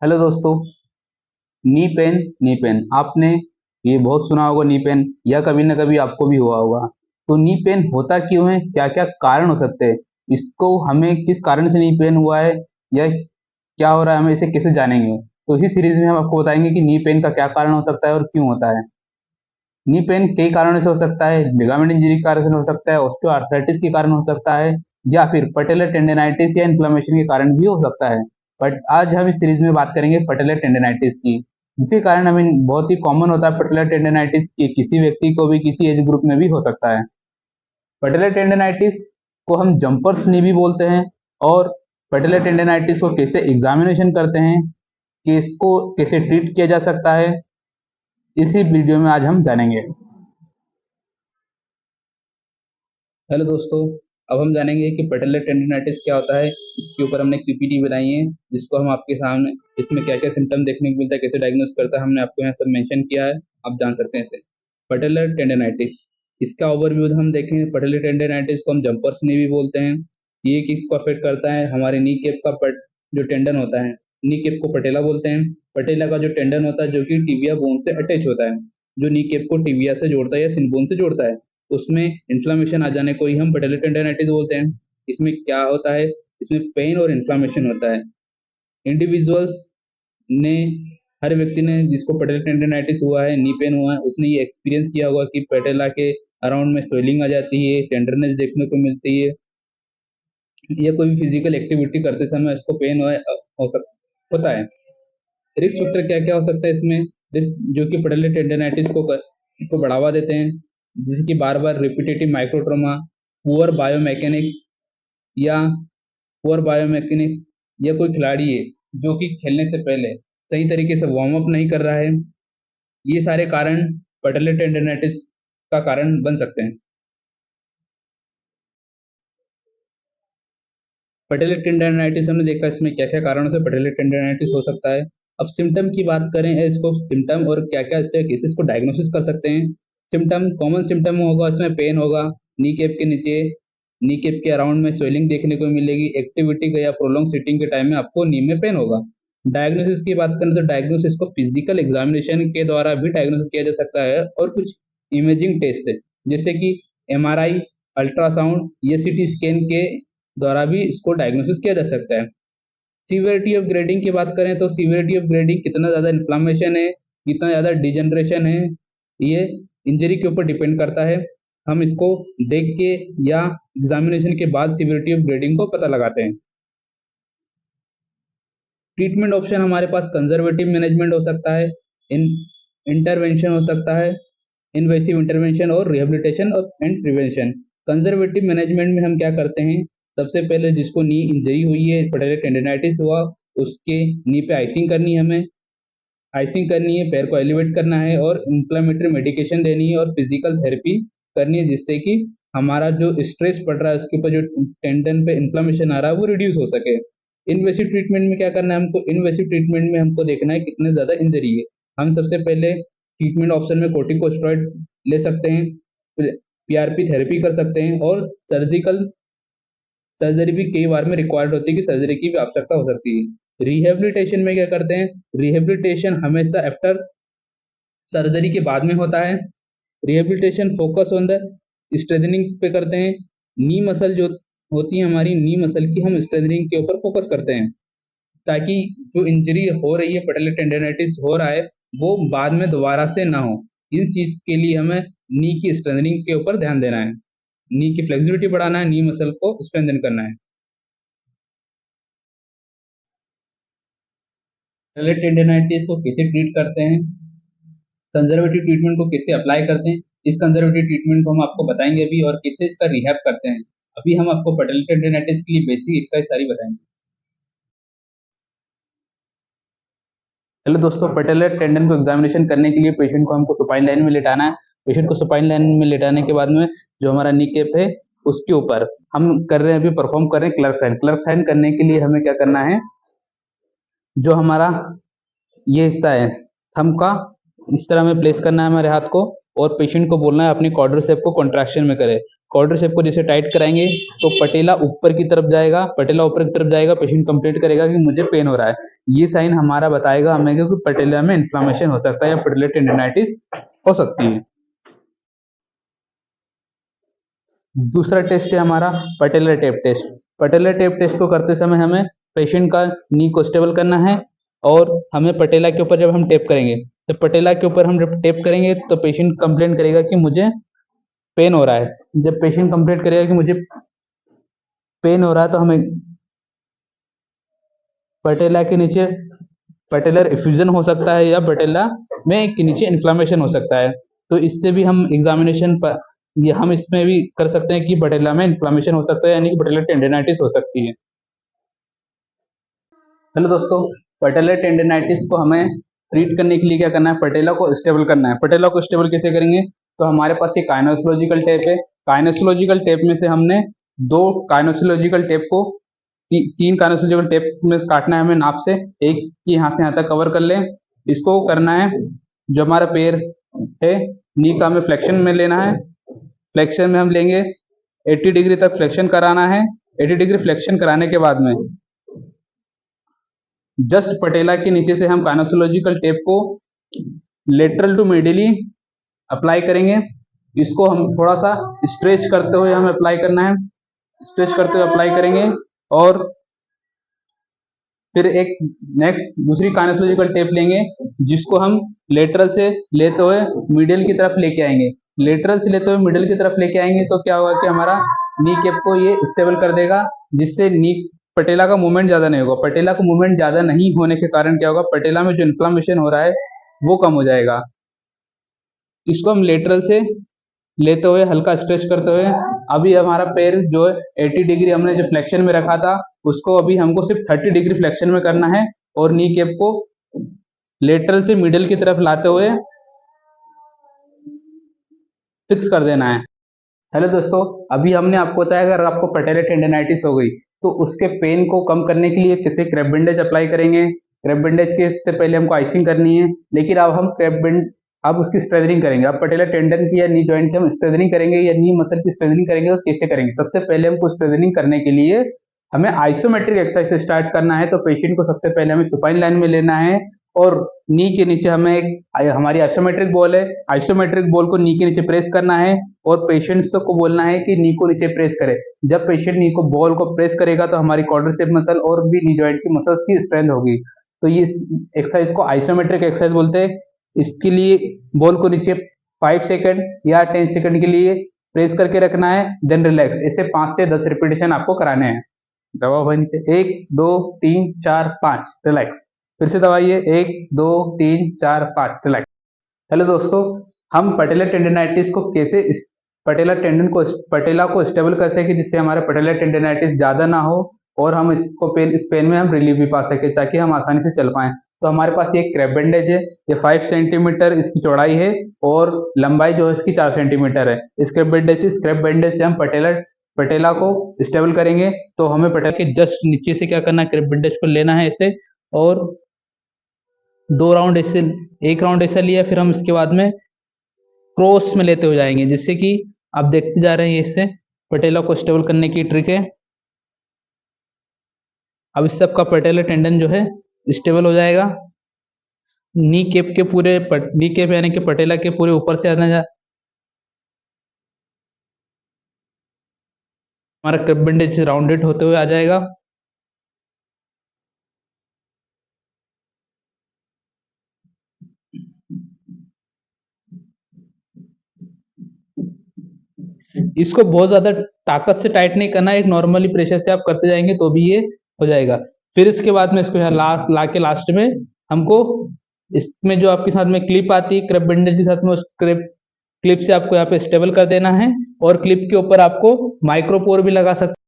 Hello दोस्तों। Knee pain आपने ये बहुत सुना होगा। नी पेन या कभी ना कभी आपको भी हुआ होगा। तो नी पेन होता क्यों है, क्या क्या कारण हो सकते हैं, इसको हमें किस कारण से नी पेन हुआ है या क्या हो रहा है, हम इसे कैसे जानेंगे। तो इसी सीरीज में हम आपको बताएंगे कि नी पेन का क्या कारण हो सकता है और क्यों होता है। नी पेन कई कारणों से हो सकता है। लिगामेंट इंजरी के कारण से हो सकता है, ऑस्टियोआर्थराइटिस के कारण हो सकता है, या फिर पटेलर टेंडिनाइटिस या इन्फ्लेमेशन के कारण भी हो सकता है। बट आज हम इस सीरीज में बात करेंगे पटेलर टेंडिनाइटिस की, जिसके कारण हमें बहुत ही कॉमन होता है। पटेलर टेंडिनाइटिस के किसी व्यक्ति को भी किसी एज ग्रुप में भी हो सकता है। पटेलर टेंडिनाइटिस को हम जंपर्स नी भी बोलते हैं। और पटेलर टेंडिनाइटिस को कैसे एग्जामिनेशन करते हैं, कि इसको कैसे ट्रीट किया जा सकता है, इसी वीडियो में आज हम जानेंगे। हेलो दोस्तों, अब हम जानेंगे कि पटेलर टेंडिनाइटिस क्या होता है। इसके ऊपर हमने एक पीपीटी बनाई है, जिसको हम आपके सामने, इसमें क्या क्या सिम्टम देखने को मिलता है, कैसे डायग्नोस करता है, हमने आपको यहाँ सब मेंशन किया है। आप जान सकते हैं इसे। पटेलर टेंडिनाइटिस, इसका ओवरव्यू हम देखें। पटेलर टेंडिनाइटिस को हम जंपर्स नी भी बोलते हैं। ये किसको अफेक्ट करता है, हमारे नी केप का जो टेंडन होता है, नी केप को पटेला बोलते हैं। पटेला का जो टेंडन होता है, जो कि टिबिया बोन से अटैच होता है, जो नी केप को टिबिया से जोड़ता है या सिन बोन से जोड़ता है, उसमें इन्फ्लामेशन आ जाने को ही हम पटेलर टेंडिनाइटिस बोलते हैं। इसमें क्या होता है, इसमें पेन और इन्फ्लामेशन होता है। इंडिविजुअल्स ने, हर व्यक्ति ने जिसको पटेलर टेंडिनाइटिस हुआ है, नी पेन हुआ है, उसने ये एक्सपीरियंस किया होगा कि पटेला के अराउंड में स्वेलिंग आ जाती है, टेंडरनेस देखने को मिलती है, या कोई भी फिजिकल एक्टिविटी करते समय इसको पेन होता है। रिस्क फैक्टर क्या क्या हो सकता है इसमें, रिस्क जो कि पटेलर टेंडिनाइटिस को बढ़ावा देते हैं, जैसे कि बार बार रिपीटेटिव माइक्रोट्रोमा, पुअर बायोमैकेनिक्स या पुअर बायोमैकेनिक्स या कोई खिलाड़ी है जो कि खेलने से पहले सही तरीके से वार्म अप नहीं कर रहा है, ये सारे कारण पटेलर टेंडिनाइटिस का कारण बन सकते हैं। पटेलर टेंडिनाइटिस हमने देखा, इसमें क्या क्या कारणों से पटेलर टेंडिनाइटिस हो सकता है। अब सिम्टम की बात करें, इसको सिम्टम और क्या क्या इससे केसेस को डायग्नोसिस कर सकते हैं। सिम्टम, कॉमन सिम्टम होगा, इसमें पेन होगा, नी केप के नीचे, नी केप के अराउंड में स्वेलिंग देखने को मिलेगी, एक्टिविटी का या प्रोलॉन्ग सिटिंग के टाइम में आपको नी में पेन होगा। डायग्नोसिस की बात करें तो डायग्नोसिस को फिजिकल एग्जामिनेशन के द्वारा भी डायग्नोसिस किया जा सकता है, और कुछ इमेजिंग टेस्ट जैसे कि एमआरआई, अल्ट्रासाउंड या सीटी स्कैन के द्वारा भी इसको डायग्नोसिस किया जा सकता है। सीवियरिटी ऑफ ग्रेडिंग की बात करें तो सीवियरिटी ऑफ ग्रेडिंग, कितना ज़्यादा इन्फ्लामेशन है, कितना ज़्यादा डिजनरेशन है, ये इंजरी के ऊपर डिपेंड करता है। हम इसको देख के या एग्जामिनेशन के बाद सीवियरिटी ऑफ ग्रेडिंग को पता लगाते हैं। ट्रीटमेंट ऑप्शन हमारे पास कंजर्वेटिव मैनेजमेंट हो सकता है, इन इंटरवेंशन हो सकता है, इन्वेसिव इंटरवेंशन और रिहेबिलिटेशन और एंड प्रिवेंशन। कंजर्वेटिव मैनेजमेंट में हम क्या करते हैं, सबसे पहले जिसको नी इंजरी हुई है, पटेलर टेंडिनाइटिस हुआ, उसके नी पे आइसिंग करनी है, हमें आइसिंग करनी है, पैर को एलिवेट करना है और इंफ्लेमेटरी मेडिकेशन देनी है और फिजिकल थेरेपी करनी है, जिससे कि हमारा जो स्ट्रेस पड़ रहा है उसके ऊपर, जो टेंडन पे इन्फ्लेमेशन आ रहा है, वो रिड्यूस हो सके। इन्वेसिव ट्रीटमेंट में क्या करना है हमको, इन्वेसिव ट्रीटमेंट में हमको देखना है कितने ज़्यादा इंजरी है। हम सबसे पहले ट्रीटमेंट ऑप्शन में कोर्टिकोस्टेरॉइड ले सकते हैं, पीआरपी थेरेपी कर सकते हैं, और सर्जिकल सर्जरी भी कई बार में रिक्वायर्ड होती है, कि सर्जरी की भी आवश्यकता हो सकती है। रिहेबिलिटेशन में क्या करते हैं, रिहेबिलिटेशन हमेशा आफ्टर सर्जरी के बाद में होता है। Rehabilitation focus on the strengthening पे करते हैं। नी मसल जो होती है हमारी, नी मसल की हम स्ट्रेंथनिंग के ऊपर फोकस करते हैं, ताकि जो इंजरी हो रही है, पटेलर टेंडिनाइटिस हो रहा है, वो बाद में दोबारा से ना हो। इस चीज के लिए हमें नी की स्ट्रेंथनिंग के ऊपर ध्यान देना है, नी की फ्लेक्सिबिलिटी बढ़ाना है, नी मसल को स्ट्रेंथन करना है। पटेलर टेंडिनाइटिस को कैसे ट्रीट करते हैं, कंजर्वेटिव ट्रीटमेंट को कैसे अप्लाई करते हैं, इस कंजर्वेटिव ट्रीटमेंट को हम आपको बताएंगे अभी, और कैसे इसका रिहैब करते हैं। अभी हम आपको पटेलर टेंडिनाइटिस के लिए बेसिक एक्सरसाइज सारी बताएंगे। हेलो दोस्तों, पटेलर टेंडन को एग्जामिनेशन करने के लिए पेशेंट को हमको सुपाइन लाइन में लेटाना है। पेशेंट को सुपाइन लाइन में लेटाने के बाद में जो हमारा नी कैप है, उसके ऊपर हम कर रहे हैं, अभी परफॉर्म कर रहे हैं क्लर्क साइन। क्लर्क साइन करने के लिए हमें क्या करना है, जो हमारा ये हिस्सा है थंब का, इस तरह में प्लेस करना है हमारे हाथ को, और पेशेंट को बोलना है अपनी क्वाड्रिसेप को कॉन्ट्रैक्शन में करे। क्वाड्रिसेप को जैसे टाइट कराएंगे तो पटेला ऊपर की तरफ जाएगा, पटेला ऊपर की तरफ जाएगा, पेशेंट कंप्लेंट करेगा कि मुझे पेन हो रहा है। ये साइन हमारा बताएगा हमें कि पटेला में इन्फ्लामेशन हो सकता है या पटेलर टेंडिनाइटिस हो सकती है। दूसरा टेस्ट है हमारा patellar tape test. Patellar tape test को करते समय हमें पेशेंट का नी को स्टेबल करना है और हमें पटेला के ऊपर जब हम टेप करेंगे तो पटेला के ऊपर हम जब टेप करेंगे तो पेशेंट कंप्लेंट करेगा कि मुझे पेन हो रहा है। जब पेशेंट कंप्लेंट करेगा कि मुझे पेन हो रहा है तो हमें पटेला के नीचे पटेलर इफ्यूजन हो सकता है या पटेला में के नीचे इन्फ्लामेशन हो सकता है। तो इससे भी हम एग्जामिनेशन पर ये हम इसमें भी कर सकते हैं कि पटेला में इन्फ्लामेशन हो सकता है यानी कि पटेलर टेंडिनाइटिस हो सकती है। हेलो दोस्तों, पटेलर टेंडिनाइटिस को हमें ट्रीट करने के लिए क्या करना है, पटेला को स्टेबल करना है। पटेला को स्टेबल कैसे करेंगे, तो हमारे पास ये काइनेसोलॉजिकल टेप है। काइनेसोलॉजिकल टेप में से हमने दो काइनेसोलॉजिकल टेप को तीन काइनेसोलॉजिकल टेप में काटना है हमें नाप से, एक की यहाँ से यहाँ तक कवर कर लें। इसको करना है, जो हमारा पैर है नी का हमें फ्लेक्शन में लेना है। फ्लेक्शन में हम लेंगे 80 डिग्री तक फ्लेक्शन कराना है। 80 डिग्री फ्लेक्शन कराने के बाद में जस्ट पटेला के नीचे से हम काइनेसोलॉजिकल टेप को लेटरल टू मीडियली अप्लाई करेंगे। इसको हम थोड़ा सा स्ट्रेच करते हुए हमें अप्लाई करना है, स्ट्रेच करते हुए अप्लाई करेंगे। और फिर एक नेक्स्ट दूसरी काइनेसोलॉजिकल टेप लेंगे जिसको हम लेटरल से लेते हुए मिडिल की तरफ लेके आएंगे। लेटरल से लेते हुए मिडिल की तरफ लेके आएंगे तो क्या होगा कि हमारा नी कैप को ये स्टेबल कर देगा, जिससे नी पटेला का मूवमेंट ज्यादा नहीं होगा। पटेला का मूवमेंट ज्यादा नहीं होने के कारण क्या होगा, पटेला में जो इन्फ्लामेशन हो रहा है वो कम हो जाएगा। इसको हम लेटरल से लेते हुए हल्का स्ट्रेच करते हुए अभी हमारा पैर जो है 80 डिग्री हमने जो फ्लेक्शन में रखा था उसको अभी हमको सिर्फ 30 डिग्री फ्लेक्शन में करना है और नी कैप को लेटरल से मिडिल की तरफ लाते हुए फिक्स कर देना है। हेलो दोस्तों, अभी हमने आपको बताया अगर आपको पटेलर टेंडिनाइटिस हो गई तो उसके पेन को कम करने के लिए कैसे क्रैप बैंडेज अप्लाई करेंगे। क्रैप बैंडेज के से पहले हमको आइसिंग करनी है, लेकिन अब हम क्रैप बैंड अब उसकी स्ट्रेचनिंग करेंगे। अब पटेलर टेंडन की या नी जॉइंट की हम स्ट्रेचनिंग करेंगे या नी मसल की स्ट्रेचनिंग करेंगे तो कैसे करेंगे। सबसे पहले हमको स्ट्रेचनिंग करने के लिए हमें आइसोमेट्रिक एक्सरसाइज से स्टार्ट करना है। तो पेशेंट को सबसे पहले हमें सुपाइन लाइन में लेना है और नी के नीचे हमें एक हमारी आइसोमेट्रिक बॉल है, आइसोमेट्रिक बॉल को नी के नीचे प्रेस करना है और पेशेंट्स को बोलना है कि नी को नीचे प्रेस करे। जब पेशेंट नी को बॉल को प्रेस करेगा तो हमारी क्वाड्रिसेप मसल और भी नी जॉइंट की मसल्स की स्ट्रेंथ होगी। तो ये एक्सरसाइज को आइसोमेट्रिक एक्सरसाइज बोलते हैं। इसके लिए बॉल को नीचे 5 सेकंड या 10 सेकंड के लिए प्रेस करके रखना है, देन रिलैक्स। ऐसे 5 से 10 रिपीटेशन आपको कराने हैं। दबाओ भाई नीचे, 1 2 3 4 5, रिलैक्स। फिर से दबाइए, 1 2 3 4 5, रिलैक्स। हेलो दोस्तों, हम पटेलर टेंडिनाइटिस को कैसे पटेला को स्टेबल कर सके जिससे हमारा पटेलर टेंडिनाइटिस ज्यादा ना हो और हम इस पेन में हम रिलीफ भी पा सके ताकि हम आसानी से चल पाए। तो हमारे पास ये क्रैप बैंडेज है, ये 5 सेंटीमीटर इसकी चौड़ाई है और लंबाई जो है इसकी 4 सेंटीमीटर है। इस क्रैप बैंडेज से हम पटेला को स्टेबल करेंगे। तो हमें पटेला के जस्ट नीचे से क्या करना है, क्रैप बैंडेज को लेना है ऐसे और 2 राउंड ऐसे, एक राउंड ऐसा लिया, फिर हम इसके बाद में क्रॉस में लेते हुए जाएंगे, जिससे कि आप देखते जा रहे हैं इससे पटेला को स्टेबल करने की ट्रिक है। अब इस सब का पटेलर टेंडन जो है स्टेबल हो जाएगा। नी कैप यानी कि पटेला के पूरे ऊपर से आना हमारा क्रैप बैंडेज राउंडेड होते हुए आ जाएगा। इसको बहुत ज्यादा ताकत से टाइट नहीं करना है, एक नॉर्मली प्रेशर से आप करते जाएंगे तो भी ये हो जाएगा। फिर इसके बाद में इसको यहाँ ला के लास्ट में हमको इसमें जो आपके साथ में क्लिप आती है क्रैप बैंडेज के साथ में, उस क्लिप से आपको यहाँ पे स्टेबल कर देना है और क्लिप के ऊपर आपको माइक्रोपोर भी लगा सकते